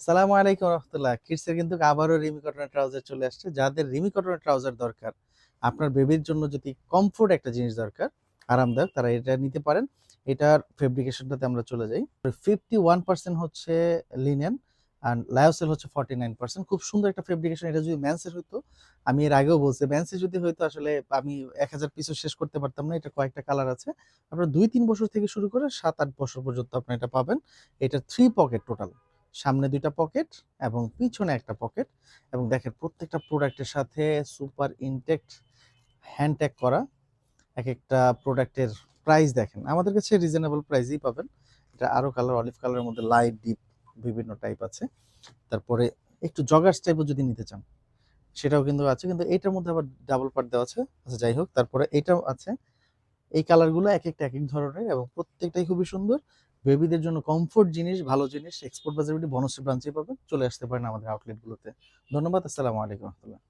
সালামু আলাইকুম রহমতুল্লাহ। কিডসের কিন্তু আবারও রিমি কটনের ট্রাউজার চলে আসছে। যাদের রিমি কটনের ট্রাউজার দরকার, আপনার বেবির জন্য যদি কমফোর্ট একটা জিনিস দরকার, আরামদায়ক, তারা এটা নিতে পারেন। এটার ফেব্রিকেশনটাতে আমরা চলে যাই। 51% হচ্ছে লিনেন আর লায়োসেল হচ্ছে 49%। খুব সুন্দর একটা ফেব্রিকেশন। এটা যদি ম্যান্সের হইতো, আমি এর আগেও বলছি, ম্যান্সে যদি হইতো আসলে আমি 1000 পিসও শেষ করতে পারতাম না। এটা কয়েকটা কালার আছে। আপনার 2-3 বছর থেকে শুরু করে 7-8 বছর পর্যন্ত আপনি এটা পাবেন। এটা 3 পকেট টোটাল, সামনে 2টা পকেট এবং পিছনে একটা পকেট। এবং দেখেন প্রত্যেকটা প্রোডাক্টের সাথে সুপার ইনটেক্ট হ্যান্ড ট্যাগ করা। এক একটা প্রোডাক্টের প্রাইস দেখেন, আমাদের কাছে রিজনেবল প্রাইসেই পাবেন। এটা আরো কালার, অলিভ কালারের মধ্যে লাইট ডিপ বিভিন্ন টাইপ আছে। তারপরে একটু জগার্স টাইপও যদি নিতে চান সেটাও কিন্তু আছে, কিন্তু এটার মধ্যে আবার ডাবল পার্ট দেওয়া আছে। আচ্ছা যাই হোক, তারপরে এটাও আছে। এই কালারগুলো এক একটা এক এক ধরনের এবং প্রত্যেকটাই খুবই সুন্দর। বেবিদের জন্য কমফোর্ট জিনিস, ভালো জিনিস এক্সপোর্ট বাজার বনশ্রী ব্রাঞ্চে পাবেন। চলে আসতে পারেন আমাদের আউটলেটগুলোতে। ধন্যবাদ। আসসালামু আলাইকুম রহমতুল্লাহ।